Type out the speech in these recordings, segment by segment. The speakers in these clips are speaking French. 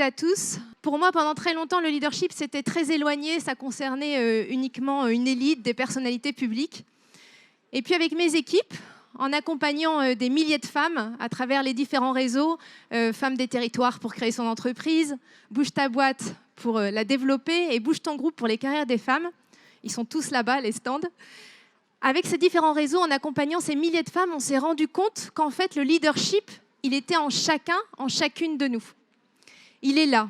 à tous. Pour moi, pendant très longtemps, le leadership, c'était très éloigné. Ça concernait uniquement une élite, des personnalités publiques. Et puis avec mes équipes, en accompagnant des milliers de femmes à travers les différents réseaux, Femmes des territoires pour créer son entreprise, Bouge ta boîte pour la développer et Bouge ton groupe pour les carrières des femmes. Ils sont tous là-bas, les stands. Avec ces différents réseaux, en accompagnant ces milliers de femmes, on s'est rendu compte qu'en fait, le leadership, il était en chacun, en chacune de nous. Il est là.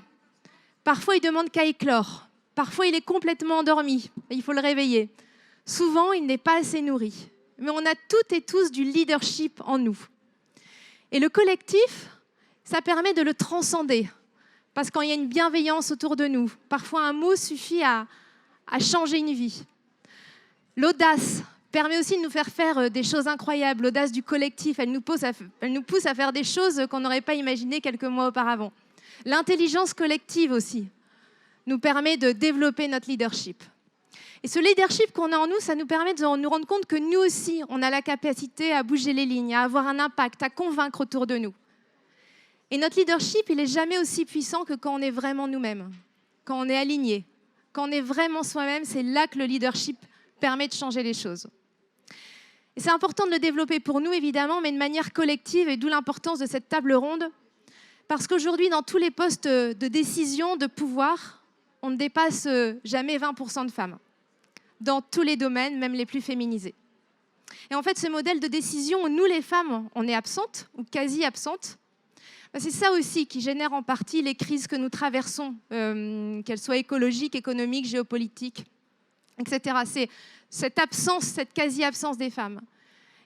Parfois, il demande qu'à éclore. Parfois, il est complètement endormi. Il faut le réveiller. Souvent, il n'est pas assez nourri. Mais on a toutes et tous du leadership en nous. Et le collectif, ça permet de le transcender. Parce qu'il y a une bienveillance autour de nous. Parfois, un mot suffit à changer une vie. L'audace permet aussi de nous faire des choses incroyables. L'audace du collectif, elle nous pousse à faire des choses qu'on n'aurait pas imaginées quelques mois auparavant. L'intelligence collective aussi nous permet de développer notre leadership. Et ce leadership qu'on a en nous, ça nous permet de nous rendre compte que nous aussi, on a la capacité à bouger les lignes, à avoir un impact, à convaincre autour de nous. Et notre leadership, il n'est jamais aussi puissant que quand on est vraiment nous-mêmes, quand on est aligné, quand on est vraiment soi-même, c'est là que le leadership permet de changer les choses. Et c'est important de le développer pour nous, évidemment, mais de manière collective, et d'où l'importance de cette table ronde, parce qu'aujourd'hui, dans tous les postes de décision, de pouvoir, on ne dépasse jamais 20% de femmes, dans tous les domaines, même les plus féminisés. Et en fait, ce modèle de décision où nous, les femmes, on est absentes, ou quasi absentes, c'est ça aussi qui génère en partie les crises que nous traversons, qu'elles soient écologiques, économiques, géopolitiques, etc. C'est cette absence, cette quasi-absence des femmes.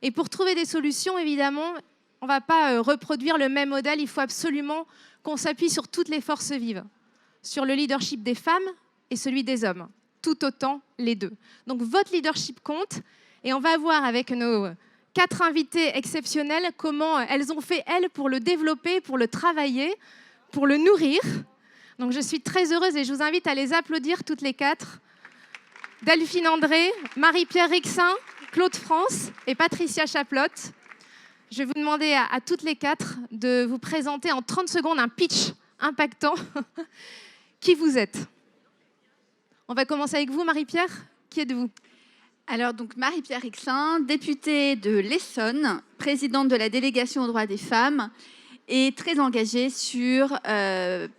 Et pour trouver des solutions, évidemment, on ne va pas reproduire le même modèle. Il faut absolument qu'on s'appuie sur toutes les forces vives, sur le leadership des femmes et celui des hommes, tout autant les deux. Donc votre leadership compte, et on va voir avec nos 4 invités exceptionnels comment elles ont fait, elles, pour le développer, pour le travailler, pour le nourrir. Donc je suis très heureuse et je vous invite à les applaudir toutes les 4. Delphine André, Marie-Pierre Rixin, Claude France et Patricia Chaplotte. Je vais vous demander à toutes les 4 de vous présenter en 30 secondes un pitch impactant. Qui vous êtes? On va commencer avec vous, Marie-Pierre. Qui êtes-vous? Alors, donc, Marie-Pierre Rixin, députée de l'Essonne, présidente de la délégation aux droits des femmes et très engagée sur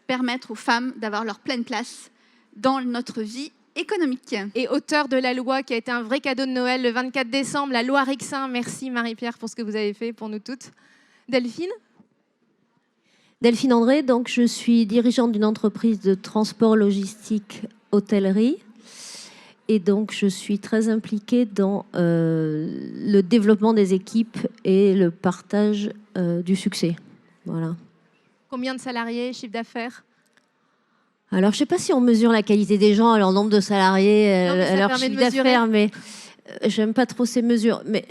permettre aux femmes d'avoir leur pleine place dans notre vie économique. Et auteur de la loi qui a été un vrai cadeau de Noël le 24 décembre, la loi Rixin. Merci Marie-Pierre pour ce que vous avez fait pour nous toutes. Delphine? Delphine André, donc je suis dirigeante d'une entreprise de transport logistique hôtellerie. Et donc, je suis très impliquée dans le développement des équipes et le partage du succès. Voilà. Combien de salariés, chiffre d'affaires? Alors, je ne sais pas si on mesure la qualité des gens à leur nombre de salariés, à leur chiffre d'affaires, mais j'aime pas trop ces mesures. Mais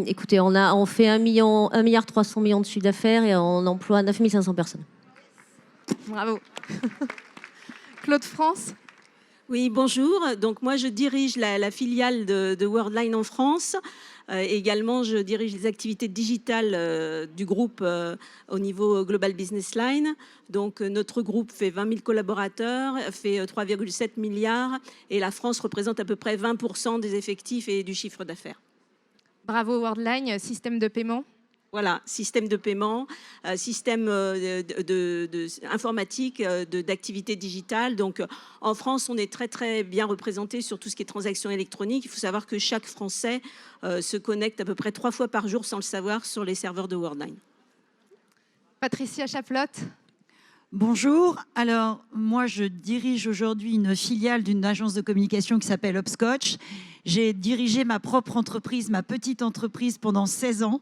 écoutez, on fait 1,3 milliard de chiffre d'affaires et on emploie 9 500 personnes. Bravo. Claude France? Oui, bonjour. Donc moi, je dirige la filiale de Worldline en France. Également, je dirige les activités digitales du groupe au niveau Global Business Line. Donc notre groupe fait 20 000 collaborateurs, fait 3,7 milliards et la France représente à peu près 20% des effectifs et du chiffre d'affaires. Bravo Worldline, système de paiement. Voilà, système de paiement, système informatique, d'activité digitale. Donc, en France, on est très, très bien représenté sur tout ce qui est transactions électroniques. Il faut savoir que chaque Français se connecte à peu près 3 fois par jour, sans le savoir, sur les serveurs de Worldline. Patricia Chaplotte. Bonjour. Alors, moi, je dirige aujourd'hui une filiale d'une agence de communication qui s'appelle Hopscotch. J'ai dirigé ma propre entreprise, ma petite entreprise, pendant 16 ans.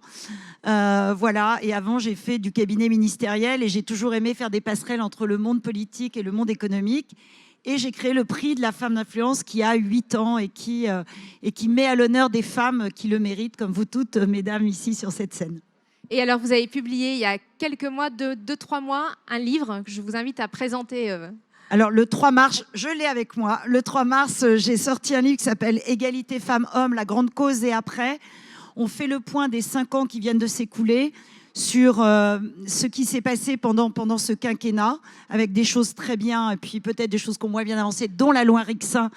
Voilà. Et avant, j'ai fait du cabinet ministériel et j'ai toujours aimé faire des passerelles entre le monde politique et le monde économique. Et j'ai créé le prix de la femme d'influence qui a 8 ans et qui met à l'honneur des femmes qui le méritent, comme vous toutes, mesdames, ici sur cette scène. Et alors, vous avez publié il y a quelques mois, 2-3 mois, un livre que je vous invite à présenter. Alors, le 3 mars, je l'ai avec moi. Le 3 mars, j'ai sorti un livre qui s'appelle « Égalité femmes-hommes, la grande cause et après ». On fait le point des 5 ans qui viennent de s'écouler sur ce qui s'est passé pendant ce quinquennat, avec des choses très bien, et puis peut-être des choses qui ont moins bien avancé, dont la loi Rixain,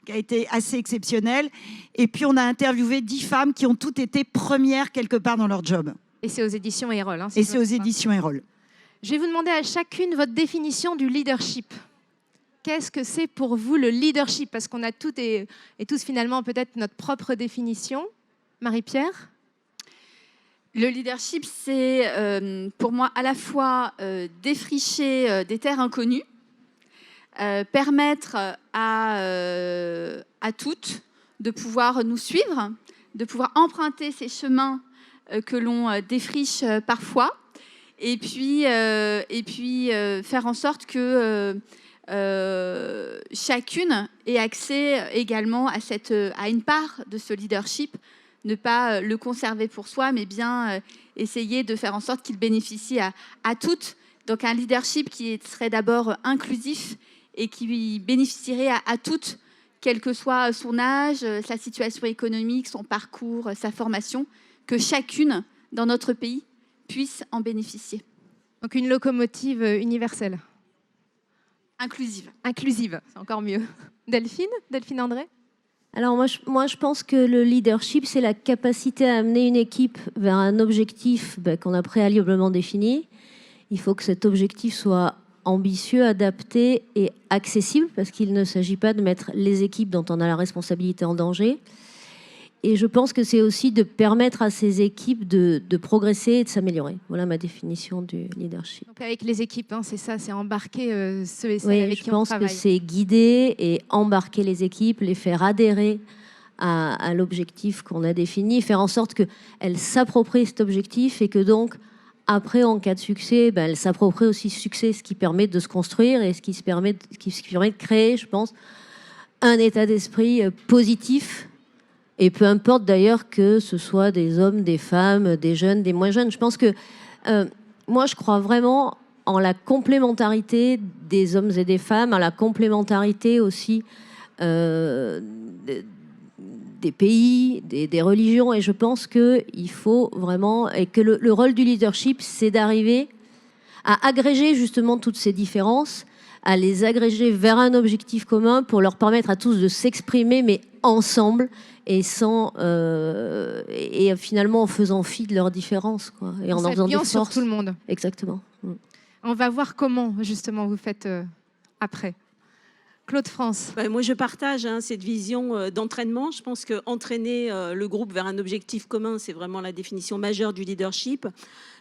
qui a été assez exceptionnelle. Et puis, on a interviewé 10 femmes qui ont toutes été premières quelque part dans leur job. Et c'est aux éditions Erol. Hein, Et c'est aux éditions Erol. Je vais vous demander à chacune votre définition du leadership. Qu'est-ce que c'est pour vous le leadership? Parce qu'on a toutes et tous finalement peut-être notre propre définition. Marie-Pierre? Le leadership, c'est pour moi à la fois défricher des terres inconnues, permettre à toutes de pouvoir nous suivre, de pouvoir emprunter ces chemins que l'on défriche parfois, et puis faire en sorte que chacune ait accès également à une part de ce leadership, ne pas le conserver pour soi, mais bien essayer de faire en sorte qu'il bénéficie à toutes. Donc un leadership qui serait d'abord inclusif et qui bénéficierait à toutes, quel que soit son âge, sa situation économique, son parcours, sa formation, que chacune dans notre pays puisse en bénéficier. Donc une locomotive universelle. Inclusive. Inclusive, c'est encore mieux. Delphine André? Alors moi, je pense que le leadership, c'est la capacité à amener une équipe vers un objectif qu'on a préalablement défini. Il faut que cet objectif soit ambitieux, adapté et accessible, parce qu'il ne s'agit pas de mettre les équipes dont on a la responsabilité en danger. Et je pense que c'est aussi de permettre à ces équipes de progresser et de s'améliorer. Voilà ma définition du leadership. Donc avec les équipes, hein, c'est ça, c'est embarquer ceux et celles Oui, avec je qui on pense travaille. que c'est guider et embarquer les équipes, les faire adhérer à l'objectif qu'on a défini, faire en sorte qu'elles s'approprient cet objectif et que donc, après, en cas de succès, elles s'approprient aussi ce succès, ce qui permet de se construire et ce qui permet de créer, je pense, un état d'esprit positif. Et peu importe d'ailleurs que ce soit des hommes, des femmes, des jeunes, des moins jeunes. Je pense que moi, je crois vraiment en la complémentarité des hommes et des femmes, en la complémentarité aussi des pays, des religions. Et je pense qu'il faut vraiment... Et que le rôle du leadership, c'est d'arriver à agréger justement toutes ces différences, à les agréger vers un objectif commun pour leur permettre à tous de s'exprimer, mais ensemble et et finalement en faisant fi de leurs différences, quoi, et en faisant des forces sur tout le monde. Exactement. On va voir comment justement vous faites après. Claude France. Moi, je partage cette vision d'entraînement. Je pense qu'entraîner le groupe vers un objectif commun, c'est vraiment la définition majeure du leadership.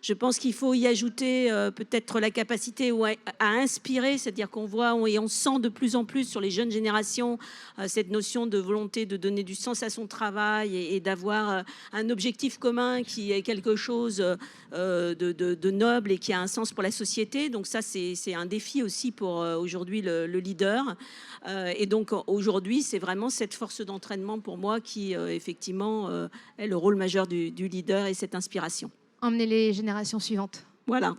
Je pense qu'il faut y ajouter peut-être la capacité à inspirer, c'est-à-dire qu'on voit et on sent de plus en plus sur les jeunes générations cette notion de volonté de donner du sens à son travail et d'avoir un objectif commun qui est quelque chose de noble et qui a un sens pour la société. Donc ça, c'est un défi aussi pour aujourd'hui le leader. Et donc aujourd'hui, c'est vraiment cette force d'entraînement pour moi qui effectivement est le rôle majeur du leader et cette inspiration. Emmener les générations suivantes. Voilà.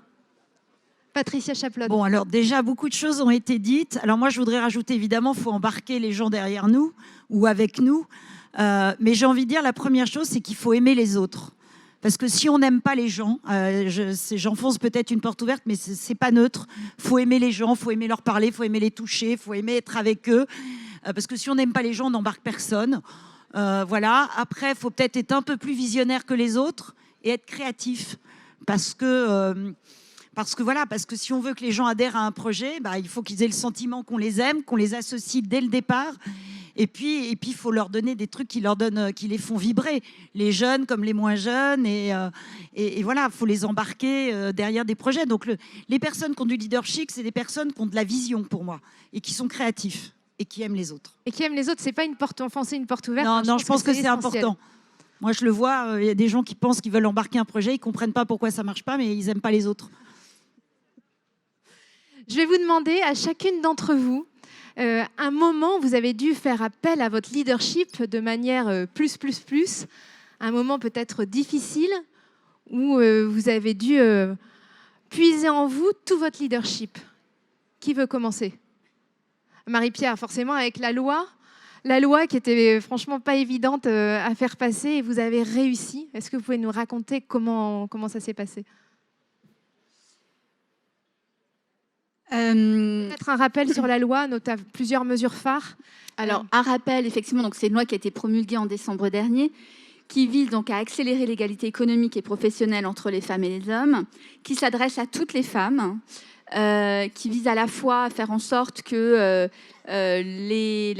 Patricia Chaplot. Bon, alors déjà, beaucoup de choses ont été dites. Alors moi, je voudrais rajouter, évidemment, il faut embarquer les gens derrière nous ou avec nous. Mais j'ai envie de dire, la première chose, c'est qu'il faut aimer les autres. Parce que si on n'aime pas les gens, j'enfonce peut-être une porte ouverte, mais c'est pas neutre. Il faut aimer les gens, il faut aimer leur parler, il faut aimer les toucher, il faut aimer être avec eux. Parce que si on n'aime pas les gens, on n'embarque personne. Voilà. Après, il faut peut-être être un peu plus visionnaire que les autres et être créatif. Parce que si on veut que les gens adhèrent à un projet, il faut qu'ils aient le sentiment qu'on les aime, qu'on les associe dès le départ. Et puis, il faut leur donner des trucs qui les font vibrer, les jeunes comme les moins jeunes. Et voilà, il faut les embarquer derrière des projets. Donc, les personnes qui ont du leadership, c'est des personnes qui ont de la vision pour moi et qui sont créatifs et qui aiment les autres. Et qui aiment les autres, c'est pas enfoncer une porte ouverte. Non, je pense que c'est important. Moi, je le vois, il y a des gens qui pensent qu'ils veulent embarquer un projet, ils ne comprennent pas pourquoi ça ne marche pas, mais ils n'aiment pas les autres. Je vais vous demander à chacune d'entre vous un moment où vous avez dû faire appel à votre leadership de manière plus. Un moment peut-être difficile où vous avez dû puiser en vous tout votre leadership. Qui veut commencer? Marie-Pierre, forcément, avec la loi qui était franchement pas évidente à faire passer et vous avez réussi. Est-ce que vous pouvez nous raconter comment ça s'est passé? Peut-être un rappel sur la loi, notamment plusieurs mesures phares. Alors, un rappel, effectivement, donc c'est une loi qui a été promulguée en décembre dernier, qui vise donc à accélérer l'égalité économique et professionnelle entre les femmes et les hommes, qui s'adresse à toutes les femmes, qui vise à la fois à faire en sorte que les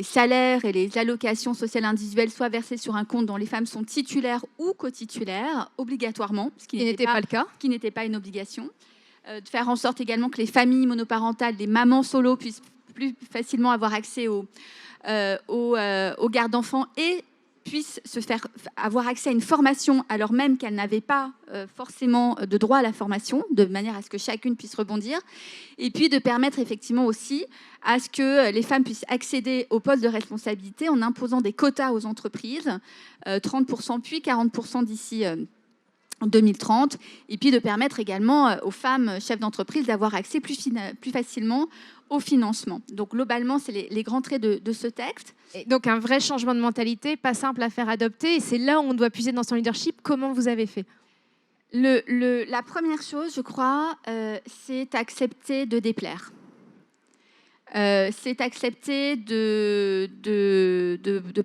salaires et les allocations sociales individuelles soient versées sur un compte dont les femmes sont titulaires ou co-titulaires, obligatoirement, ce qui n'était pas le cas, qui n'était pas une obligation. De faire en sorte également que les familles monoparentales, les mamans solo puissent plus facilement avoir accès aux gardes d'enfants et puissent avoir accès à une formation alors même qu'elles n'avaient pas forcément de droit à la formation, de manière à ce que chacune puisse rebondir. Et puis de permettre effectivement aussi à ce que les femmes puissent accéder aux postes de responsabilité en imposant des quotas aux entreprises, 30% puis 40% d'ici 2030, et puis de permettre également aux femmes chefs d'entreprise d'avoir accès plus facilement au financement. Donc globalement, c'est les grands traits de ce texte. Et donc un vrai changement de mentalité, pas simple à faire adopter, et c'est là où on doit puiser dans son leadership. Comment vous avez fait ? La première chose, je crois, c'est accepter de déplaire. C'est accepter de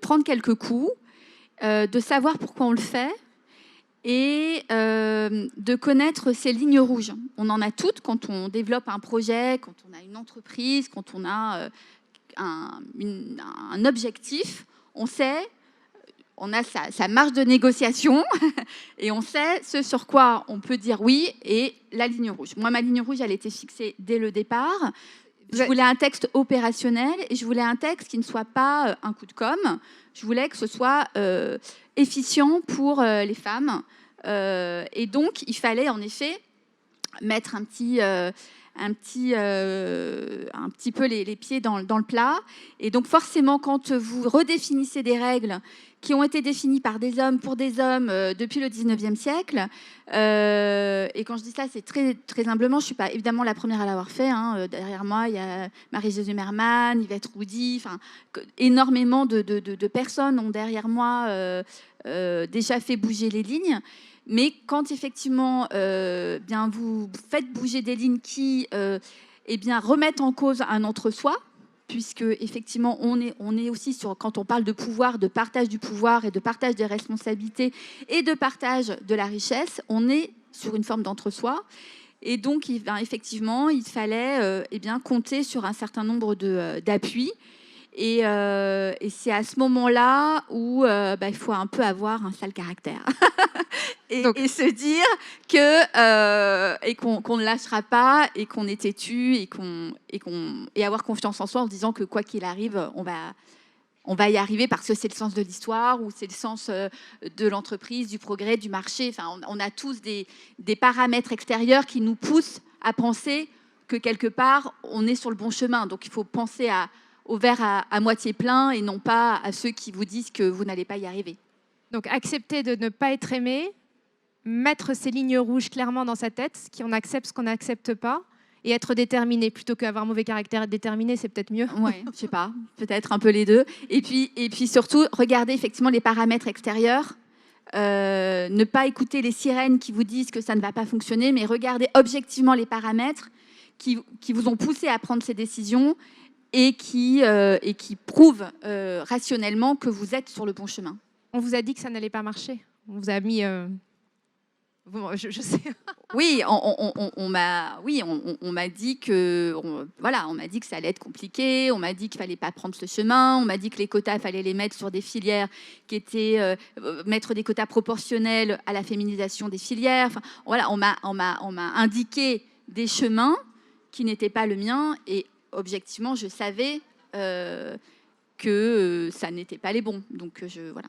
prendre quelques coups, de savoir pourquoi on le fait, et de connaître ses lignes rouges. On en a toutes quand on développe un projet, quand on a une entreprise, quand on a un objectif. On sait, on a sa marge de négociation et on sait ce sur quoi on peut dire oui et la ligne rouge. Moi, ma ligne rouge, elle était fixée dès le départ. Je voulais un texte opérationnel et je voulais un texte qui ne soit pas un coup de com'. Je voulais que ce soit efficient pour les femmes. Et donc, il fallait en effet mettre un petit peu les pieds dans le plat. Et donc, forcément, quand vous redéfinissez des règles qui ont été définies par des hommes pour des hommes depuis le 19e siècle, et quand je dis ça, c'est très, très humblement, je ne suis pas évidemment la première à l'avoir fait. Derrière moi, il y a Marie-Josée Merman, Yvette Roudy, énormément de personnes ont derrière moi déjà fait bouger les lignes. Mais quand effectivement bien vous faites bouger des lignes qui remettent en cause un entre-soi, puisque effectivement on est aussi sur, quand on parle de pouvoir, de partage du pouvoir et de partage des responsabilités et de partage de la richesse, on est sur une forme d'entre-soi. Et donc effectivement il fallait compter sur un certain nombre d'appuis. Et c'est à ce moment-là où il faut un peu avoir un sale caractère et se dire qu'on ne lâchera pas et qu'on est têtu et avoir confiance en soi en se disant que quoi qu'il arrive, on va y arriver parce que c'est le sens de l'histoire ou c'est le sens de l'entreprise, du progrès, du marché. Enfin, on a tous des paramètres extérieurs qui nous poussent à penser que quelque part, on est sur le bon chemin. Donc, il faut penser au verre à moitié plein et non pas à ceux qui vous disent que vous n'allez pas y arriver. Donc accepter de ne pas être aimé, mettre ses lignes rouges clairement dans sa tête, ce qu'on accepte, ce qu'on n'accepte pas, et être déterminé. Plutôt qu'avoir mauvais caractère, être déterminé, c'est peut-être mieux. Ouais, je sais pas, peut-être un peu les deux. Et puis surtout, regardez effectivement les paramètres extérieurs. Ne pas écouter les sirènes qui vous disent que ça ne va pas fonctionner, mais regardez objectivement les paramètres qui vous ont poussé à prendre ces décisions et qui prouvent rationnellement que vous êtes sur le bon chemin. On vous a dit que ça n'allait pas marcher. On vous a mis... je sais. Oui, on m'a dit que ça allait être compliqué. On m'a dit qu'il fallait pas prendre ce chemin. On m'a dit que les quotas, fallait les mettre sur des filières qui étaient mettre des quotas proportionnels à la féminisation des filières. Enfin, voilà, on m'a indiqué des chemins qui n'étaient pas le mien et objectivement, je savais que ça n'était pas les bons. Donc voilà.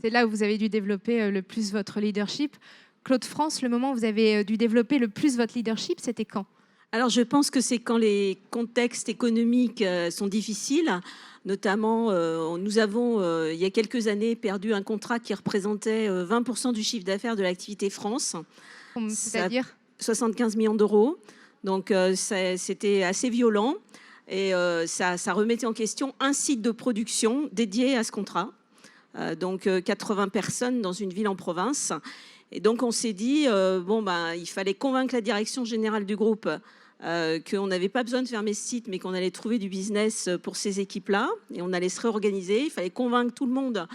C'est là où vous avez dû développer le plus votre leadership. Claude France, le moment où vous avez dû développer le plus votre leadership, c'était quand ? Alors, je pense que c'est quand les contextes économiques sont difficiles. Notamment, nous avons, il y a quelques années, perdu un contrat qui représentait 20% du chiffre d'affaires de l'activité France. C'est-à-dire 75 millions d'euros. Donc, c'était assez violent. Et ça remettait en question un site de production dédié à ce contrat. Donc 80 personnes dans une ville en province. Et donc on s'est dit, il fallait convaincre la direction générale du groupe qu'on n'avait pas besoin de fermer ce site, mais qu'on allait trouver du business pour ces équipes-là, et on allait se réorganiser. Il fallait convaincre tout le monde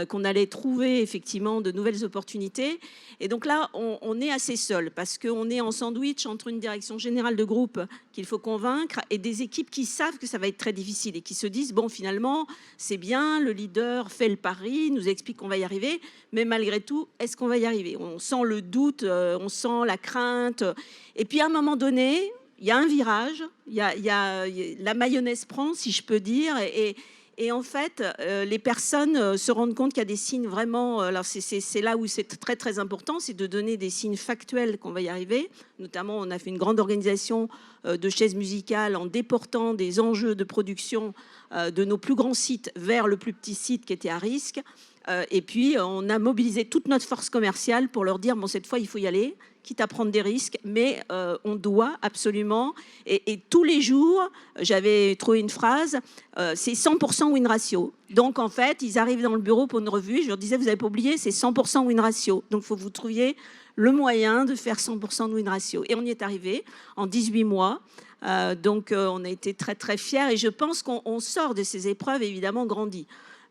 qu'on allait trouver effectivement de nouvelles opportunités. Et donc là, on est assez seul, parce qu'on est en sandwich entre une direction générale de groupe qu'il faut convaincre et des équipes qui savent que ça va être très difficile et qui se disent, bon, finalement, c'est bien, le leader fait le pari, nous explique qu'on va y arriver, mais malgré tout, est-ce qu'on va y arriver? On sent le doute, on sent la crainte. Et puis à un moment donné, il y a un virage, la mayonnaise prend, si je peux dire, et en fait, les personnes se rendent compte qu'il y a des signes vraiment. Alors c'est là où c'est très très important, c'est de donner des signes factuels qu'on va y arriver. Notamment, on a fait une grande organisation de chaises musicales en déportant des enjeux de production de nos plus grands sites vers le plus petit site qui était à risque. Et puis, on a mobilisé toute notre force commerciale pour leur dire, bon, cette fois, il faut y aller, quitte à prendre des risques, mais on doit absolument. Et tous les jours, j'avais trouvé une phrase, c'est 100% win ratio. Donc, en fait, ils arrivent dans le bureau pour une revue, je leur disais, vous n'avez pas oublié, c'est 100% win ratio. Donc, il faut que vous trouviez le moyen de faire 100% de win ratio. Et on y est arrivé en 18 mois. Donc, on a été très, très fiers. Et je pense qu'on sort de ces épreuves, évidemment, grandi.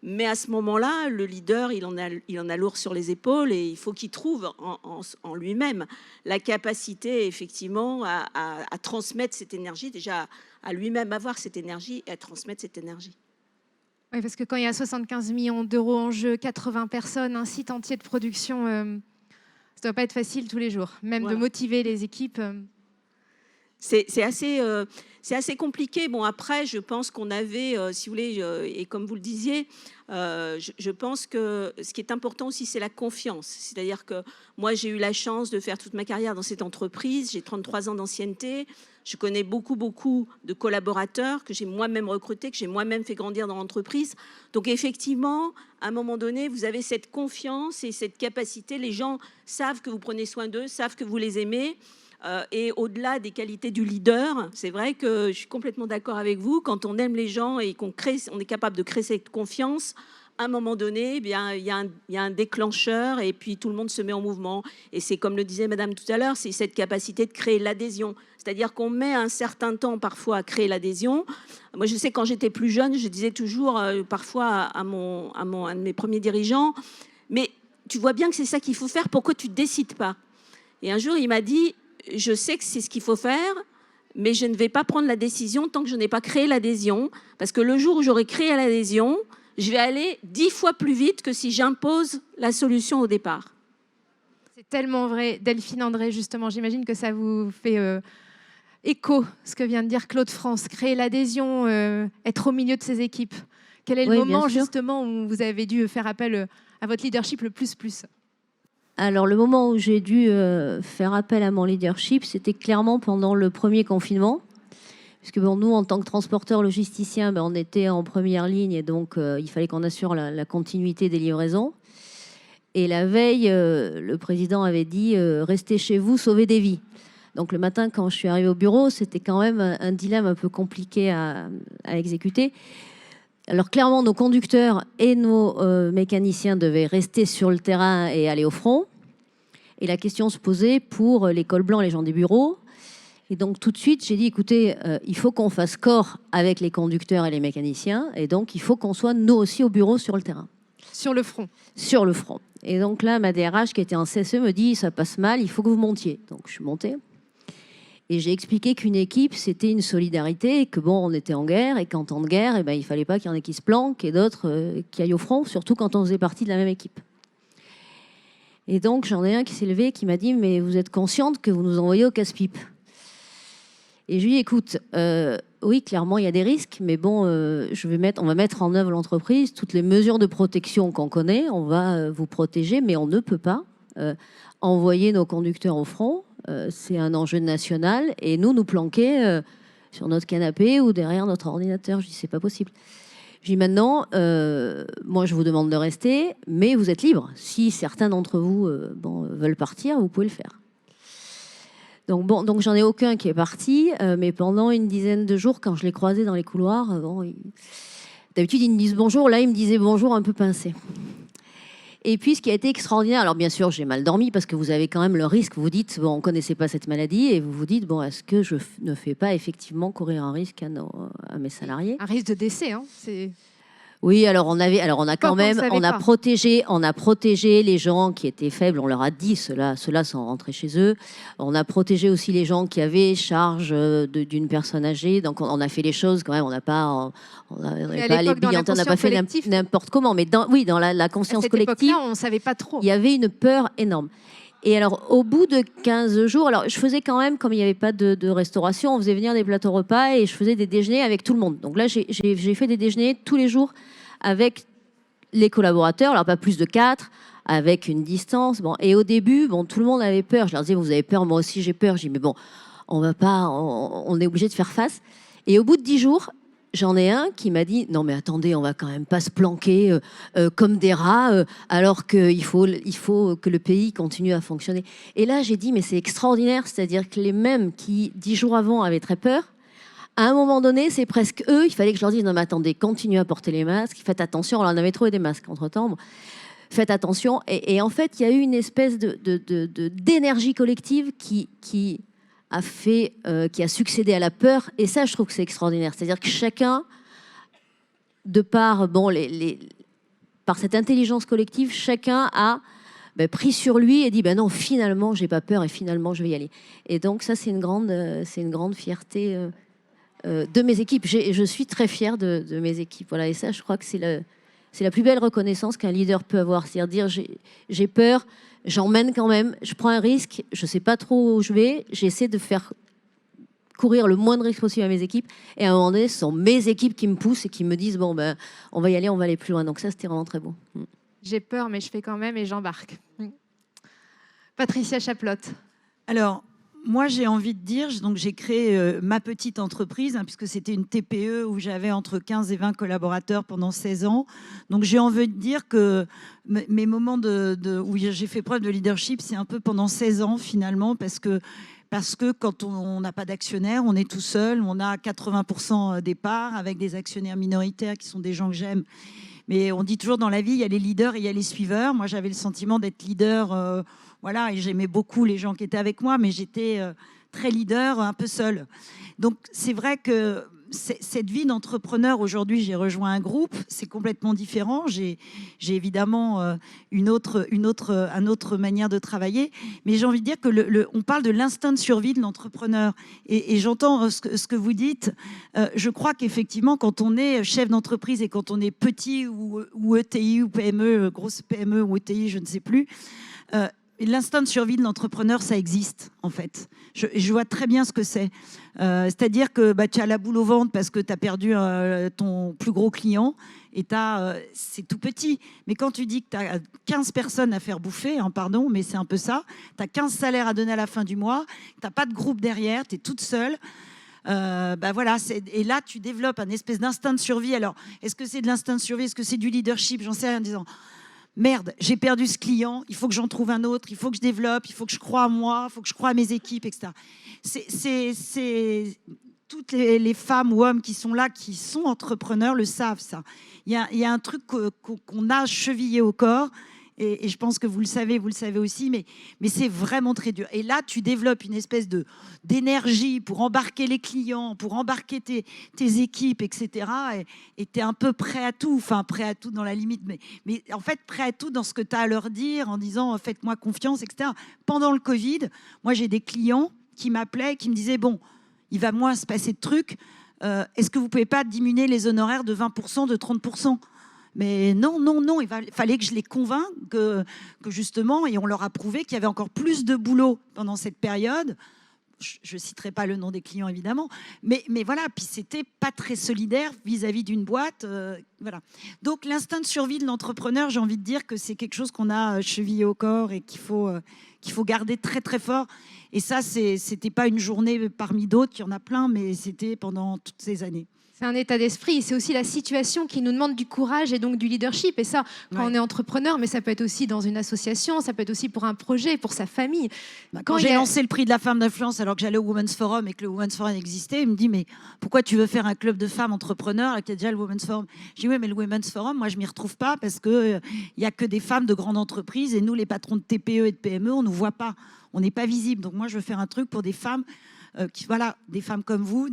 Mais à ce moment-là, le leader, il en a lourd sur les épaules et il faut qu'il trouve en lui-même la capacité, effectivement, à transmettre cette énergie, déjà à lui-même avoir cette énergie et à transmettre cette énergie. Oui, parce que quand il y a 75 millions d'euros en jeu, 80 personnes, un site entier de production, ça ne doit pas être facile tous les jours, même de motiver les équipes. C'est assez compliqué. Bon, après, je pense qu'on avait, si vous voulez, et comme vous le disiez, je pense que ce qui est important aussi, c'est la confiance. C'est-à-dire que moi, j'ai eu la chance de faire toute ma carrière dans cette entreprise. J'ai 33 ans d'ancienneté. Je connais beaucoup de collaborateurs que j'ai moi-même recrutés, que j'ai moi-même fait grandir dans l'entreprise. Donc, effectivement, à un moment donné, vous avez cette confiance et cette capacité. Les gens savent que vous prenez soin d'eux, savent que vous les aimez. Et au-delà des qualités du leader, c'est vrai que je suis complètement d'accord avec vous. Quand on aime les gens et qu'on est capable de créer cette confiance, à un moment donné, eh bien, il y a un déclencheur et puis tout le monde se met en mouvement. Et c'est comme le disait Madame tout à l'heure, c'est cette capacité de créer l'adhésion. C'est-à-dire qu'on met un certain temps parfois à créer l'adhésion. Moi, je sais, quand j'étais plus jeune, je disais toujours parfois à un de mes premiers dirigeants, mais tu vois bien que c'est ça qu'il faut faire, pourquoi tu ne décides pas? Et un jour, il m'a dit, je sais que c'est ce qu'il faut faire, mais je ne vais pas prendre la décision tant que je n'ai pas créé l'adhésion, parce que le jour où j'aurai créé l'adhésion, je vais aller 10 fois plus vite que si j'impose la solution au départ. C'est tellement vrai. Delphine André, justement, j'imagine que ça vous fait écho, ce que vient de dire Claude France, créer l'adhésion, être au milieu de ses équipes. Quel est le moment, justement, où vous avez dû faire appel à votre leadership le plus? Alors, le moment où j'ai dû faire appel à mon leadership, c'était clairement pendant le premier confinement. Puisque bon, nous, en tant que transporteurs logisticiens, on était en première ligne et donc il fallait qu'on assure la continuité des livraisons. Et la veille, le président avait dit « Restez chez vous, sauvez des vies ». Donc le matin, quand je suis arrivée au bureau, c'était quand même un dilemme un peu compliqué à exécuter. Alors clairement, nos conducteurs et nos mécaniciens devaient rester sur le terrain et aller au front. Et la question se posait pour les cols blancs, les gens des bureaux. Et donc tout de suite, j'ai dit, écoutez, il faut qu'on fasse corps avec les conducteurs et les mécaniciens. Et donc, il faut qu'on soit, nous aussi, au bureau sur le terrain. Sur le front. Sur le front. Et donc là, ma DRH, qui était en CSE, me dit, ça passe mal, il faut que vous montiez. Donc je suis montée. Et j'ai expliqué qu'une équipe, c'était une solidarité, et que bon, on était en guerre, et qu'en temps de guerre, il ne fallait pas qu'il y en ait qui se planquent et d'autres qui aillent au front, surtout quand on faisait partie de la même équipe. Et donc, j'en ai un qui s'est levé, qui m'a dit, mais vous êtes consciente que vous nous envoyez au casse-pipe? Et je lui ai dit, écoute, oui, clairement, il y a des risques, mais bon, on va mettre en œuvre l'entreprise, toutes les mesures de protection qu'on connaît, on va vous protéger, mais on ne peut pas envoyer nos conducteurs au front. C'est un enjeu national, et nous planquer sur notre canapé ou derrière notre ordinateur. Je dis, c'est pas possible. Je dis, maintenant, moi, je vous demande de rester, mais vous êtes libre. Si certains d'entre vous veulent partir, vous pouvez le faire. Donc j'en ai aucun qui est parti, mais pendant une dizaine de jours, quand je les croisais dans les couloirs, d'habitude, ils me disent bonjour. Là, ils me disaient bonjour un peu pincé. Et puis, ce qui a été extraordinaire, alors bien sûr, j'ai mal dormi parce que vous avez quand même le risque, vous dites, bon, on ne connaissait pas cette maladie, et vous vous dites, bon, est-ce que je ne fais pas effectivement courir un risque à mes salariés? Un risque de décès, hein. Oui, alors on a quand même, on a protégé les gens qui étaient faibles. On leur a dit ceux-là sont rentrés chez eux. On a protégé aussi les gens qui avaient charge d'une personne âgée. Donc on a fait les choses quand même. On n'a pas les brillantés, on n'a pas fait n'importe comment. Mais dans la conscience collective, on ne savait pas trop. Il y avait une peur énorme. Et alors, au bout de 15 jours, alors je faisais quand même, comme il n'y avait pas de restauration, on faisait venir des plateaux repas et je faisais des déjeuners avec tout le monde. Donc là, j'ai fait des déjeuners tous les jours avec les collaborateurs, alors pas plus de 4, avec une distance. Bon, et au début, bon, tout le monde avait peur. Je leur disais, vous avez peur, moi aussi j'ai peur. Je dis, mais bon, on est obligé de faire face. Et au bout de 10 jours, j'en ai un qui m'a dit, non mais attendez, on va quand même pas se planquer comme des rats, alors qu'il faut que le pays continue à fonctionner. Et là, j'ai dit, mais c'est extraordinaire, c'est-à-dire que les mêmes qui, 10 jours avant, avaient très peur, à un moment donné, c'est presque eux, il fallait que je leur dise, non mais attendez, continuez à porter les masques, faites attention. Alors on avait trouvé des masques entre-temps, bon, faites attention. Et en fait, il y a eu une espèce d'énergie collective qui a succédé à la peur, et ça je trouve que c'est extraordinaire, c'est-à-dire que chacun, de par par cette intelligence collective, chacun a pris sur lui et dit non, finalement j'ai pas peur et finalement je vais y aller. Et donc ça c'est une grande fierté de mes équipes. Je suis très fière de mes équipes, voilà. Et ça je crois que c'est la plus belle reconnaissance qu'un leader peut avoir, c'est-à-dire dire j'ai peur, j'emmène quand même, je prends un risque, je ne sais pas trop où je vais, j'essaie de faire courir le moins de risques possible à mes équipes, et à un moment donné, ce sont mes équipes qui me poussent et qui me disent, bon, on va y aller, on va aller plus loin. Donc ça, c'était vraiment très beau. J'ai peur, mais je fais quand même et j'embarque. Patricia Chaplotte. Alors, moi, j'ai envie de dire, donc j'ai créé ma petite entreprise, puisque c'était une TPE où j'avais entre 15 et 20 collaborateurs pendant 16 ans. Donc, j'ai envie de dire que mes moments où j'ai fait preuve de leadership, c'est un peu pendant 16 ans, finalement, parce que quand on n'a pas d'actionnaires, on est tout seul, on a 80% des parts avec des actionnaires minoritaires qui sont des gens que j'aime. Mais on dit toujours dans la vie, il y a les leaders et il y a les suiveurs. Moi, j'avais le sentiment d'être leader, voilà, et j'aimais beaucoup les gens qui étaient avec moi, mais j'étais très leader, un peu seule. Donc, c'est vrai que cette vie d'entrepreneur, aujourd'hui, j'ai rejoint un groupe, c'est complètement différent. J'ai évidemment une autre manière de travailler, mais j'ai envie de dire que on parle de l'instinct de survie de l'entrepreneur. Et j'entends ce que vous dites. Je crois qu'effectivement, quand on est chef d'entreprise et quand on est petit ou ETI ou PME, grosse PME ou ETI, je ne sais plus, l'instinct de survie de l'entrepreneur, ça existe, en fait. Je vois très bien ce que c'est. C'est-à-dire que tu as la boule au ventre parce que tu as perdu ton plus gros client et c'est tout petit. Mais quand tu dis que tu as 15 personnes à faire bouffer, pardon, mais c'est un peu ça, tu as 15 salaires à donner à la fin du mois, tu n'as pas de groupe derrière, tu es toute seule. Voilà, et là, tu développes un espèce d'instinct de survie. Alors, est-ce que c'est de l'instinct de survie? Est-ce que c'est du leadership? J'en sais rien, en disant... Merde, j'ai perdu ce client, il faut que j'en trouve un autre, il faut que je développe, il faut que je croie à moi, il faut que je croie à mes équipes, etc. C'est toutes les femmes ou hommes qui sont là, qui sont entrepreneurs, le savent, ça. Il y a un truc qu'on a chevillé au corps, et je pense que vous le savez aussi, mais c'est vraiment très dur. Et là, tu développes une espèce d'énergie pour embarquer les clients, pour embarquer tes équipes, etc. Et tu es un peu prêt à tout, prêt à tout dans la limite, mais en fait, prêt à tout dans ce que tu as à leur dire, en disant « faites-moi confiance », etc. Pendant le Covid, moi, j'ai des clients qui m'appelaient, qui me disaient « bon, il va moins se passer de trucs, est-ce que vous ne pouvez pas diminuer les honoraires de 20%, de 30% ?» Mais non, il fallait que je les convainque que justement, et on leur a prouvé qu'il y avait encore plus de boulot pendant cette période. Je ne citerai pas le nom des clients, évidemment, mais voilà, puis c'était pas très solidaire vis-à-vis d'une boîte. Voilà. Donc l'instinct de survie de l'entrepreneur, j'ai envie de dire que c'est quelque chose qu'on a chevillé au corps et qu'il faut garder très très fort. Et ça, c'était pas une journée parmi d'autres, il y en a plein, mais c'était pendant toutes ces années. C'est un état d'esprit, c'est aussi la situation qui nous demande du courage et donc du leadership. Et ça, quand on est entrepreneur, mais ça peut être aussi dans une association, ça peut être aussi pour un projet, pour sa famille. Quand j'ai lancé le prix de la femme d'influence alors que j'allais au Women's Forum et que le Women's Forum existait, il me dit mais pourquoi tu veux faire un club de femmes entrepreneurs là qu'il y a déjà le Women's Forum? Je dis oui mais le Women's Forum, moi je m'y retrouve pas parce que il y a que des femmes de grandes entreprises et nous les patrons de TPE et de PME on nous voit pas, on n'est pas visible. Donc moi je veux faire un truc pour des femmes. Des femmes comme vous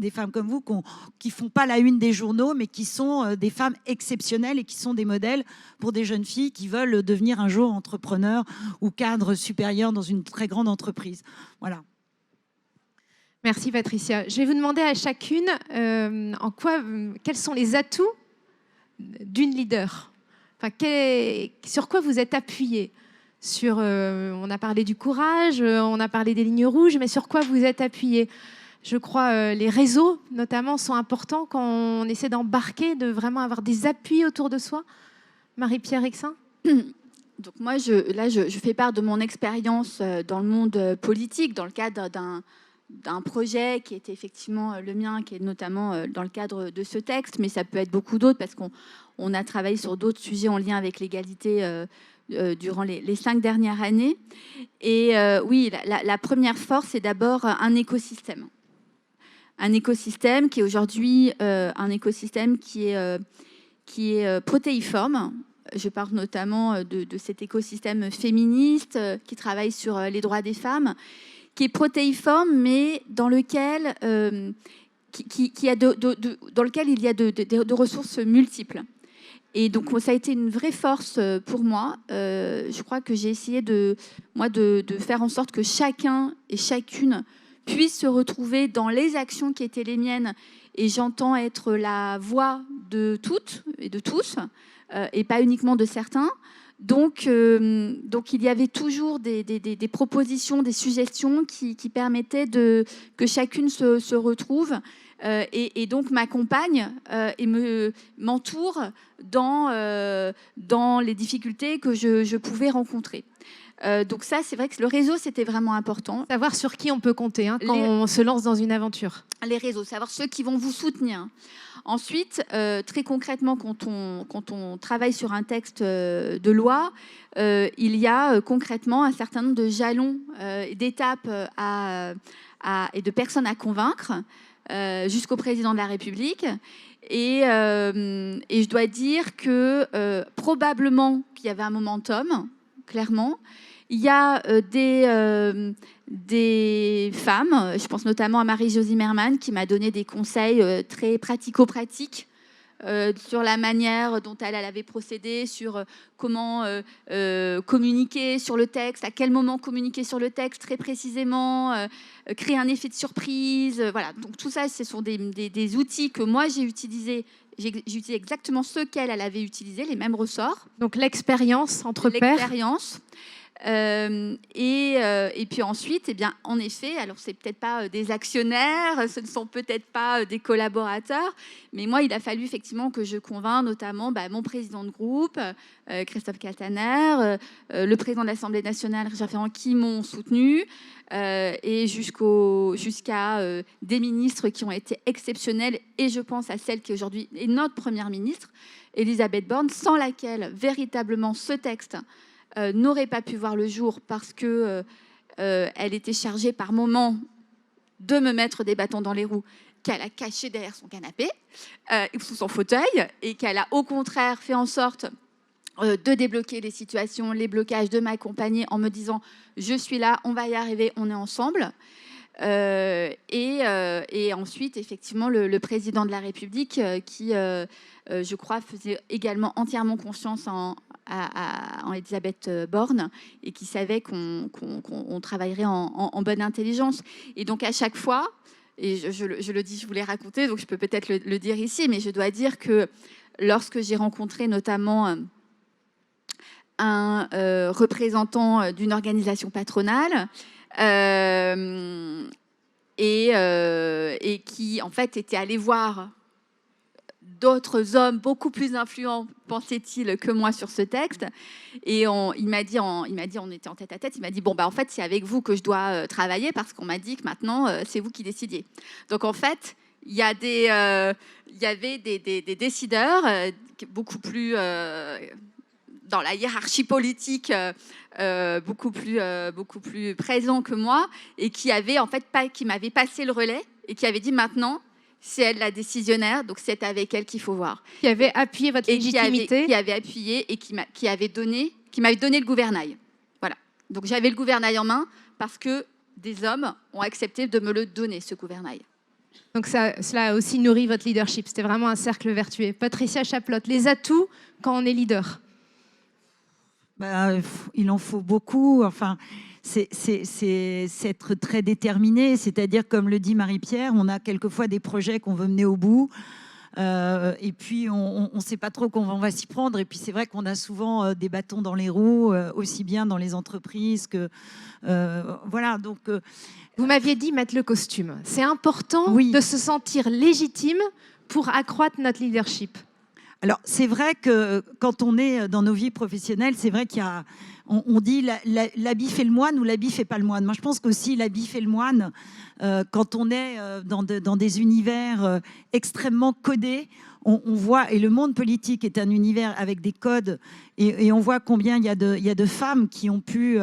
qui font pas la une des journaux, mais qui sont des femmes exceptionnelles et qui sont des modèles pour des jeunes filles qui veulent devenir un jour entrepreneurs ou cadres supérieurs dans une très grande entreprise. Voilà. Merci Patricia. Je vais vous demander à chacune quels sont les atouts d'une leader. Enfin, sur quoi vous êtes appuyée? On a parlé du courage, on a parlé des lignes rouges, mais sur quoi vous êtes appuyé? Je crois les réseaux, notamment, sont importants quand on essaie d'embarquer, de vraiment avoir des appuis autour de soi. Marie-Pierre Rixain. Donc moi, je fais part de mon expérience dans le monde politique, dans le cadre d'un projet qui était effectivement le mien, qui est notamment dans le cadre de ce texte, mais ça peut être beaucoup d'autres, parce qu'on a travaillé sur d'autres sujets en lien avec l'égalité durant les 5 dernières années. Et oui, la première force, c'est d'abord un écosystème. Un écosystème qui est aujourd'hui un écosystème qui est protéiforme. Je parle notamment de cet écosystème féministe qui travaille sur les droits des femmes, qui est protéiforme, mais dans lequel, dans lequel il y a de ressources multiples. Et donc, ça a été une vraie force pour moi. Je crois que j'ai essayé de faire en sorte que chacun et chacune puisse se retrouver dans les actions qui étaient les miennes. Et j'entends être la voix de toutes et de tous, et pas uniquement de certains. Donc, il y avait toujours des propositions, des suggestions qui permettaient que chacune se retrouve. Et donc m'accompagne et m'entoure dans les difficultés que je pouvais rencontrer. Donc ça, c'est vrai que le réseau, c'était vraiment important. Savoir sur qui on peut compter quand on se lance dans une aventure. Les réseaux, savoir ceux qui vont vous soutenir. Ensuite, très concrètement, quand on travaille sur un texte de loi, il y a concrètement un certain nombre de jalons, d'étapes et de personnes à convaincre. Jusqu'au président de la République. Et je dois dire que probablement qu'il y avait un momentum, clairement. Il y a des femmes, je pense notamment à Marie-Jo Zimmermann, qui m'a donné des conseils très pratico-pratiques sur la manière dont elle avait procédé, sur comment communiquer sur le texte, à quel moment communiquer sur le texte très précisément, créer un effet de surprise. Voilà. Donc tout ça, ce sont des outils que moi j'ai utilisés. J'ai utilisé exactement ceux qu'elle avait utilisés, les mêmes ressorts. Donc l'expérience entre pairs. L'expérience. Et puis ensuite, eh bien, en effet, alors c'est peut-être pas des actionnaire, ce ne sont peut-être pas des collaborateurs, mais moi, il a fallu effectivement que je convainc notamment mon président de groupe, Christophe Castaner, le président de l'Assemblée nationale, Richard Ferrand, qui m'ont soutenu, et jusqu'à des ministres qui ont été exceptionnels, et je pense à celle qui aujourd'hui est notre première ministre, Elisabeth Borne, sans laquelle véritablement ce texte n'aurait pas pu voir le jour parce que elle était chargée par moments de me mettre des bâtons dans les roues qu'elle a caché derrière son canapé ou sous son fauteuil, et qu'elle a au contraire fait en sorte de débloquer les situations, les blocages, de m'accompagner en me disant je suis là, on va y arriver, on est ensemble. Et ensuite, effectivement, le président de la République qui, je crois, faisait également entièrement confiance en Elisabeth Borne, et qui savait qu'on travaillerait en bonne intelligence. Et donc, à chaque fois, et je le dis, je voulais raconter, donc je peux peut-être le dire ici, mais je dois dire que lorsque j'ai rencontré notamment un représentant d'une organisation patronale, et qui en fait était allé voir d'autres hommes beaucoup plus influents, pensait-il, que moi sur ce texte, et il m'a dit, on était en tête à tête, il m'a dit en fait c'est avec vous que je dois travailler, parce qu'on m'a dit que maintenant c'est vous qui décidiez. Donc en fait il y avait des décideurs beaucoup plus dans la hiérarchie politique, beaucoup plus présents que moi, et qui m'avaient passé le relais et qui avaient dit maintenant, c'est elle la décisionnaire, donc c'est avec elle qu'il faut voir. Qui avait appuyé votre légitimité. Qui avait appuyé et qui m'avait donné le gouvernail. Voilà. Donc j'avais le gouvernail en main parce que des hommes ont accepté de me le donner, ce gouvernail. Donc cela a aussi nourri votre leadership. C'était vraiment un cercle vertueux. Patricia Chaplotte, les atouts quand on est leader. Il en faut beaucoup. Enfin, c'est être très déterminé. C'est-à-dire, comme le dit Marie-Pierre, on a quelquefois des projets qu'on veut mener au bout. Et puis, on ne sait pas trop comment on va s'y prendre. Et puis, c'est vrai qu'on a souvent des bâtons dans les roues, aussi bien dans les entreprises que... voilà, donc... Vous m'aviez dit mettre le costume. C'est important Oui. de se sentir légitime pour accroître notre leadership. Alors, c'est vrai que quand on est dans nos vies professionnelles, c'est vrai qu'il y a... On dit l'habit fait le moine ou l'habit fait pas le moine. Moi, je pense qu'aussi l'habit fait le moine quand on est dans des univers extrêmement codés. On voit, et le monde politique est un univers avec des codes, et on voit combien il y a de femmes qui ont pu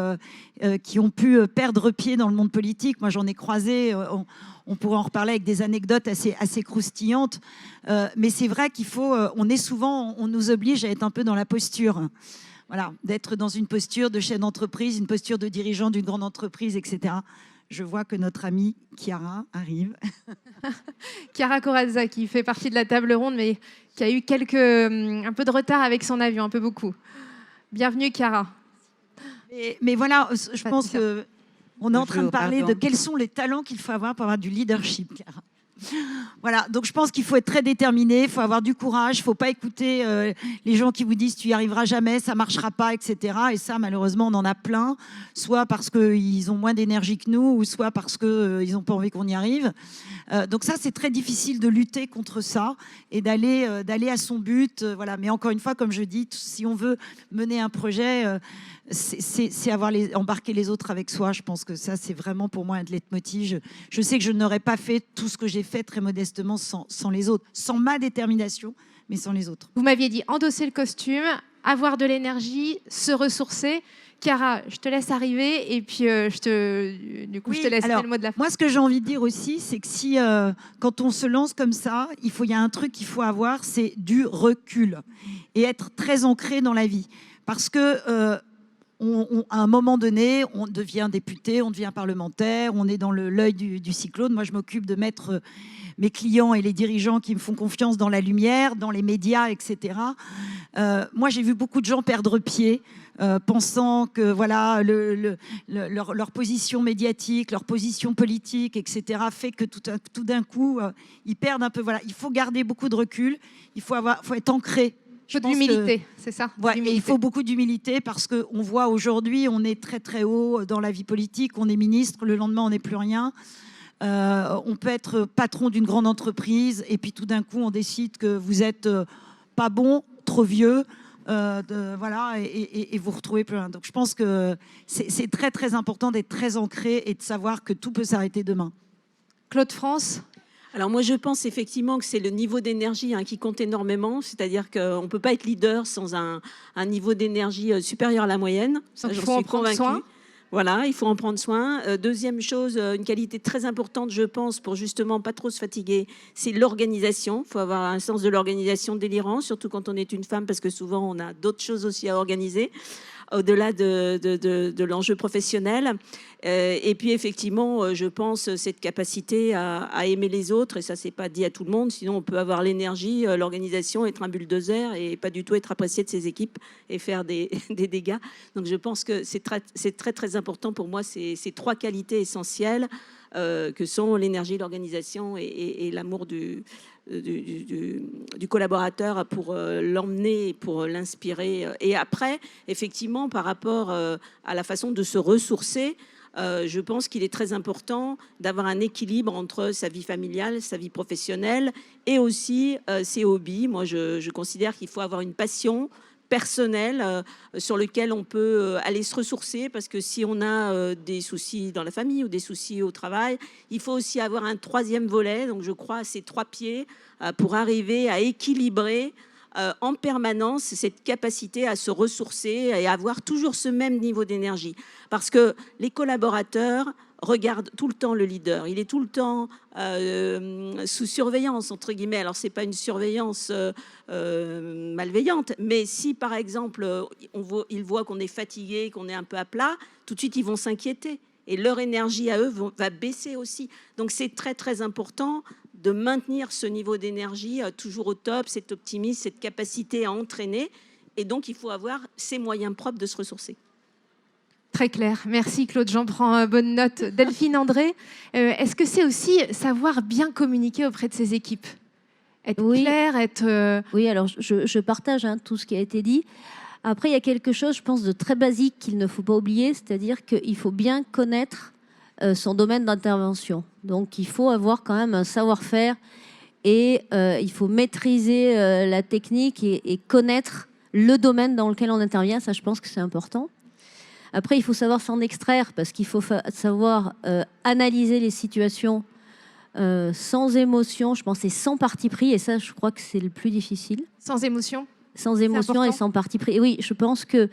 perdre pied dans le monde politique. Moi, j'en ai croisé, on pourrait en reparler avec des anecdotes assez croustillantes, mais c'est vrai qu'il faut, on nous oblige à être un peu dans la posture. Voilà, d'être dans une posture de chef d'entreprise, une posture de dirigeant d'une grande entreprise, etc. Je vois que notre amie Chiara arrive. Chiara Corazza, qui fait partie de la table ronde, mais qui a eu un peu de retard avec son avion, un peu beaucoup. Bienvenue, Chiara. Mais voilà, je pense qu'on est en train de parler de quels sont les talents qu'il faut avoir pour avoir du leadership, Chiara. Voilà, donc je pense qu'il faut être très déterminé, il faut avoir du courage, il ne faut pas écouter les gens qui vous disent tu n'y arriveras jamais, ça ne marchera pas, etc. Et ça, malheureusement, on en a plein, soit parce qu'ils ont moins d'énergie que nous, ou soit parce qu'ils n'ont pas envie qu'on y arrive. Donc ça, c'est très difficile de lutter contre ça et d'aller à son but. Voilà. Mais encore une fois, comme je dis, si on veut mener un projet, c'est embarquer les autres avec soi. Je pense que ça, c'est vraiment pour moi un leitmotiv. Je sais que je n'aurais pas fait tout ce que j'ai fait très modestement sans les autres, sans ma détermination, mais sans les autres. Vous m'aviez dit endosser le costume, avoir de l'énergie, se ressourcer. Chiara, je te laisse arriver et puis je te laisse le mot de la fin. Moi, ce que j'ai envie de dire aussi, c'est que quand on se lance comme ça, il y a un truc qu'il faut avoir, c'est du recul et être très ancré dans la vie. Parce que à un moment donné, on devient député, on devient parlementaire, on est dans l'œil du cyclone. Moi, je m'occupe de mettre mes clients et les dirigeants qui me font confiance dans la lumière, dans les médias, etc. Moi, j'ai vu beaucoup de gens perdre pied, pensant que voilà, leur position médiatique, leur position politique, etc., fait que tout d'un coup, ils perdent un peu. Voilà, il faut garder beaucoup de recul, il faut être ancré. Il faut de l'humilité, c'est ça. Ouais, il faut beaucoup d'humilité parce qu'on voit aujourd'hui, on est très très haut dans la vie politique, on est ministre, le lendemain on n'est plus rien. On peut être patron d'une grande entreprise et puis tout d'un coup on décide que vous êtes pas bon, trop vieux, voilà, et vous retrouvez plus rien. Donc je pense que c'est très très important d'être très ancré et de savoir que tout peut s'arrêter demain. Claude France. Alors moi, je pense effectivement que c'est le niveau d'énergie qui compte énormément. C'est-à-dire qu'on ne peut pas être leader sans un niveau d'énergie supérieur à la moyenne. Ça, j'en suis convaincue. Voilà, il faut en prendre soin. Deuxième chose, une qualité très importante, je pense, pour justement pas trop se fatiguer, c'est l'organisation. Il faut avoir un sens de l'organisation délirant, surtout quand on est une femme, parce que souvent, on a d'autres choses aussi à organiser, au-delà de l'enjeu professionnel. Et puis, effectivement, je pense cette capacité à aimer les autres, et ça, c'est pas dit à tout le monde, sinon on peut avoir l'énergie, l'organisation, être un bulldozer et pas du tout être apprécié de ses équipes et faire des dégâts. Donc, je pense que c'est très, très important pour moi, ces trois qualités essentielles que sont l'énergie, l'organisation et l'amour du collaborateur pour l'emmener, pour l'inspirer. Et après, effectivement, par rapport à la façon de se ressourcer, je pense qu'il est très important d'avoir un équilibre entre sa vie familiale, sa vie professionnelle et aussi ses hobbies. Moi, je considère qu'il faut avoir une passion personnel sur lequel on peut aller se ressourcer, parce que si on a des soucis dans la famille ou des soucis au travail, il faut aussi avoir un troisième volet, donc je crois à ces 3 pieds pour arriver à équilibrer en permanence cette capacité à se ressourcer et à avoir toujours ce même niveau d'énergie. Parce que les collaborateurs regardent tout le temps le leader. Il est tout le temps sous surveillance, entre guillemets. Alors, ce n'est pas une surveillance malveillante, mais si, par exemple, ils voient qu'on est fatigué, qu'on est un peu à plat, tout de suite, ils vont s'inquiéter. Et leur énergie à eux va baisser aussi. Donc, c'est très, très important de maintenir ce niveau d'énergie toujours au top, cet optimisme, cette capacité à entraîner. Et donc, il faut avoir ces moyens propres de se ressourcer. Très clair. Merci Claude, j'en prends bonne note. Delphine André, est-ce que c'est aussi savoir bien communiquer auprès de ses équipes? Être clair, être... Oui, alors je partage tout ce qui a été dit. Après, il y a quelque chose, je pense, de très basique qu'il ne faut pas oublier, c'est-à-dire qu'il faut bien connaître son domaine d'intervention. Donc, il faut avoir quand même un savoir-faire et il faut maîtriser la technique et connaître le domaine dans lequel on intervient. Ça, je pense que c'est important. Après, il faut savoir s'en extraire parce qu'il faut savoir analyser les situations sans émotion, je pense, et sans parti pris. Et ça, je crois que c'est le plus difficile. Sans émotion? Sans émotion et sans parti pris. Et oui, je pense que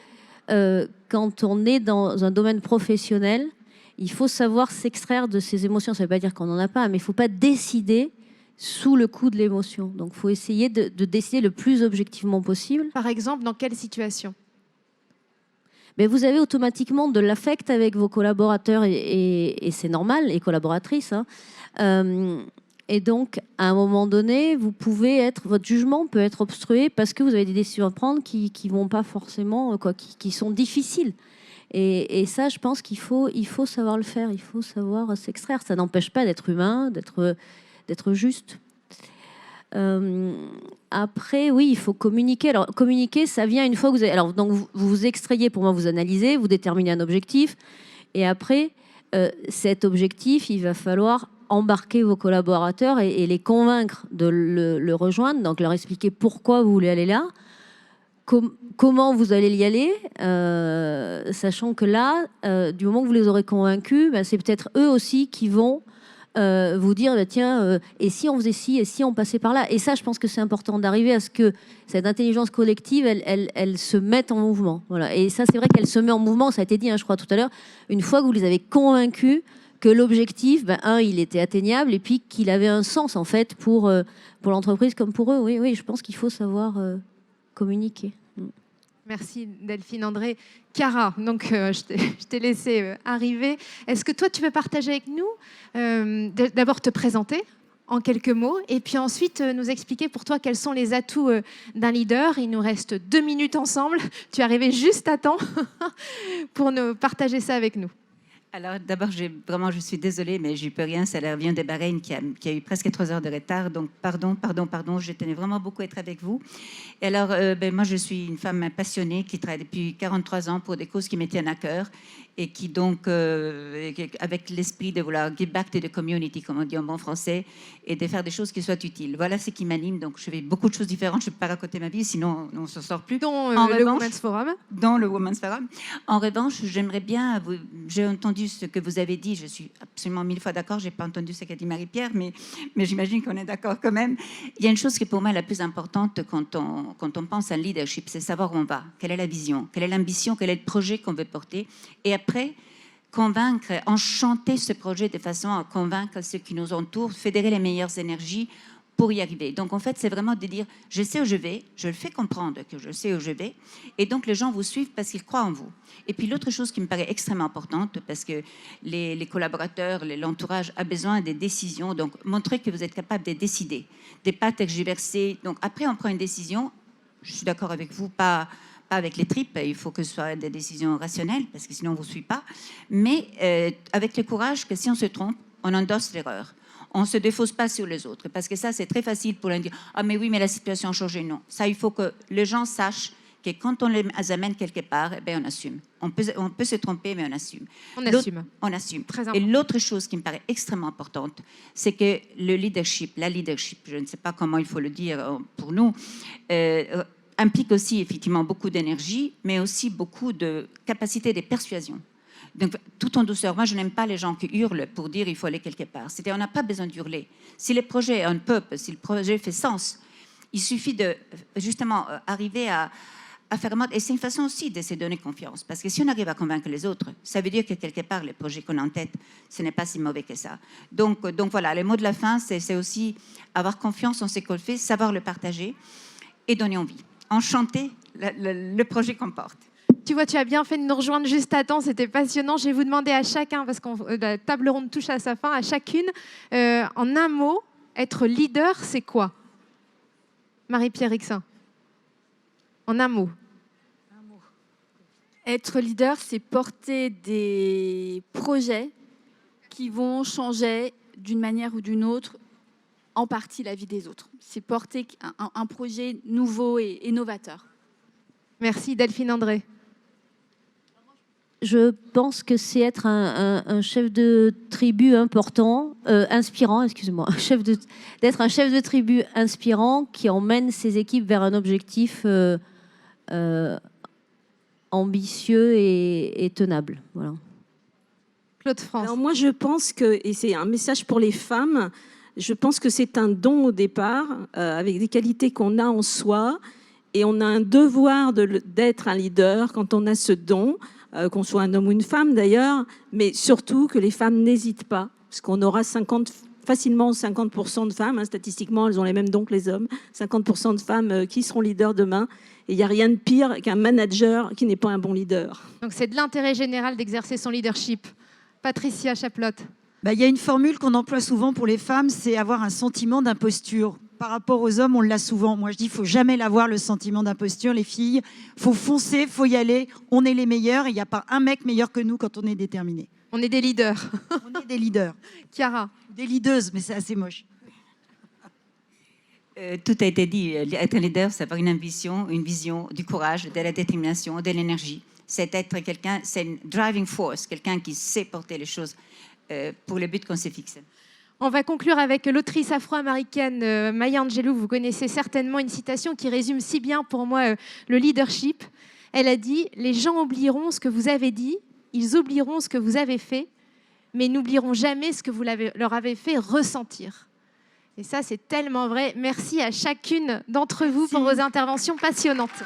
quand on est dans un domaine professionnel, il faut savoir s'extraire de ses émotions. Ça ne veut pas dire qu'on n'en a pas, mais il ne faut pas décider sous le coup de l'émotion. Donc, il faut essayer de décider le plus objectivement possible. Par exemple, dans quelle situation? Mais vous avez automatiquement de l'affect avec vos collaborateurs et c'est normal, les collaboratrices. Et donc, à un moment donné, votre jugement peut être obstrué parce que vous avez des décisions à prendre qui vont pas forcément, qui sont difficiles. Et ça, je pense qu'il faut savoir le faire, il faut savoir s'extraire. Ça n'empêche pas d'être humain, d'être juste. Après, oui, il faut communiquer. Alors, communiquer, ça vient une fois que vous avez... Alors, donc, vous vous extrayez, pour moi, vous analysez, vous déterminez un objectif. Et après, cet objectif, il va falloir embarquer vos collaborateurs et les convaincre de le rejoindre. Donc, leur expliquer pourquoi vous voulez aller là, comment vous allez y aller, sachant que là, du moment que vous les aurez convaincus, c'est peut-être eux aussi qui vont vous dire tiens, et si on faisait ci, et si on passait par là. Et ça, je pense que c'est important d'arriver à ce que cette intelligence collective, elle se mette en mouvement. Voilà. Et ça, c'est vrai qu'elle se met en mouvement, ça a été dit, je crois, tout à l'heure, une fois que vous les avez convaincus que l'objectif, il était atteignable, et puis qu'il avait un sens, en fait, pour l'entreprise comme pour eux. Oui, je pense qu'il faut savoir communiquer. Merci Delphine André. Cara, donc je t'ai laissé arriver. Est-ce que toi, tu veux partager avec nous, d'abord te présenter en quelques mots, et puis ensuite nous expliquer pour toi quels sont les atouts d'un leader. Il nous reste 2 minutes ensemble. Tu es arrivé juste à temps pour nous partager ça avec nous. Alors d'abord, je suis désolée, mais je n'y peux rien. Ça vient de Bahreïn qui a eu presque 3 heures de retard. Donc pardon. Je tenais vraiment beaucoup à être avec vous. Et alors, moi, je suis une femme passionnée qui travaille depuis 43 ans pour des causes qui me tiennent à cœur et qui donc, avec l'esprit de vouloir give back to the community, comme on dit en bon français, et de faire des choses qui soient utiles. Voilà ce qui m'anime. Donc je fais beaucoup de choses différentes. Je ne peux pas raconter ma vie, sinon on ne s'en sort plus. Dont le Women's Forum. Dans le Women's Forum. En revanche, j'aimerais bien... J'ai entendu ce que vous avez dit. Je suis absolument 1000 fois d'accord. Je n'ai pas entendu ce qu'a dit Marie-Pierre, mais j'imagine qu'on est d'accord quand même. Il y a une chose qui est pour moi la plus importante quand on pense à leadership, c'est savoir où on va. Quelle est la vision? Quelle est l'ambition? Quel est le projet qu'on veut porter? Et après, convaincre, enchanter ce projet de façon à convaincre ceux qui nous entourent, fédérer les meilleures énergies pour y arriver. Donc, en fait, c'est vraiment de dire, je sais où je vais, je le fais comprendre que je sais où je vais, et donc les gens vous suivent parce qu'ils croient en vous. Et puis, l'autre chose qui me paraît extrêmement importante, parce que les collaborateurs, l'entourage a besoin des décisions, donc montrer que vous êtes capable de décider, de ne pas tergiverser. Donc, après, on prend une décision, je suis d'accord avec vous, pas avec les tripes, il faut que ce soit des décisions rationnelles, parce que sinon on ne vous suit pas, mais avec le courage que si on se trompe, on endosse l'erreur. On ne se défausse pas sur les autres, parce que ça, c'est très facile pour leur dire « Ah, mais oui, mais la situation a changé. » Non, ça, il faut que les gens sachent que quand on les amène quelque part, on assume. On peut se tromper, mais on assume. On assume. Et l'autre chose qui me paraît extrêmement importante, c'est que la leadership, je ne sais pas comment il faut le dire pour nous, implique aussi effectivement beaucoup d'énergie, mais aussi beaucoup de capacité de persuasion. Donc, tout en douceur. Moi, je n'aime pas les gens qui hurlent pour dire il faut aller quelque part. On n'a pas besoin d'hurler. Si le projet a un purpose, si le projet fait sens, il suffit de justement arriver à faire mode. Et c'est une façon aussi de se donner confiance. Parce que si on arrive à convaincre les autres, ça veut dire que quelque part, le projet qu'on a en tête, ce n'est pas si mauvais que ça. Donc voilà, le mot de la fin, c'est aussi avoir confiance en ce qu'on fait, savoir le partager et donner envie. Enchanter le projet qu'on porte. Tu vois, tu as bien fait de nous rejoindre juste à temps, c'était passionnant. Je vais vous demander à chacun, parce que la table ronde touche à sa fin, à chacune, en un mot, être leader, c'est quoi? Marie-Pierre Rixain. En un mot. Être leader, c'est porter des projets qui vont changer d'une manière ou d'une autre, en partie la vie des autres. C'est porter un projet nouveau et novateur. Merci Delphine André. Je pense que c'est être un chef de tribu inspirant, excusez-moi, d'être un chef de tribu inspirant qui emmène ses équipes vers un objectif ambitieux et tenable. Voilà. Claude France. Alors moi, je pense que, et c'est un message pour les femmes, je pense que c'est un don au départ, avec des qualités qu'on a en soi, et on a un devoir d'être un leader quand on a ce don, qu'on soit un homme ou une femme d'ailleurs, mais surtout que les femmes n'hésitent pas, parce qu'on aura facilement 50% de femmes, statistiquement elles ont les mêmes dons que les hommes, 50% de femmes qui seront leaders demain, et il n'y a rien de pire qu'un manager qui n'est pas un bon leader. Donc c'est de l'intérêt général d'exercer son leadership. Patricia Chaplotte. Il y a une formule qu'on emploie souvent pour les femmes, c'est avoir un sentiment d'imposture. Par rapport aux hommes, on l'a souvent. Moi, je dis, il ne faut jamais l'avoir, le sentiment d'imposture, les filles. Il faut foncer, il faut y aller. On est les meilleurs. Il n'y a pas un mec meilleur que nous quand on est déterminé. On est des leaders. On est des leaders. Chiara. Des leadeuses, mais c'est assez moche. Tout a été dit. Être un leader, c'est avoir une vision, du courage, de la détermination, de l'énergie. C'est être quelqu'un, c'est une driving force, quelqu'un qui sait porter les choses pour le but qu'on s'est fixé. On va conclure avec l'autrice afro-américaine Maya Angelou. Vous connaissez certainement une citation qui résume si bien pour moi le leadership. Elle a dit « Les gens oublieront ce que vous avez dit, ils oublieront ce que vous avez fait, mais n'oublieront jamais ce que vous leur avez fait ressentir. » Et ça, c'est tellement vrai. Merci à chacune d'entre vous pour vos interventions passionnantes.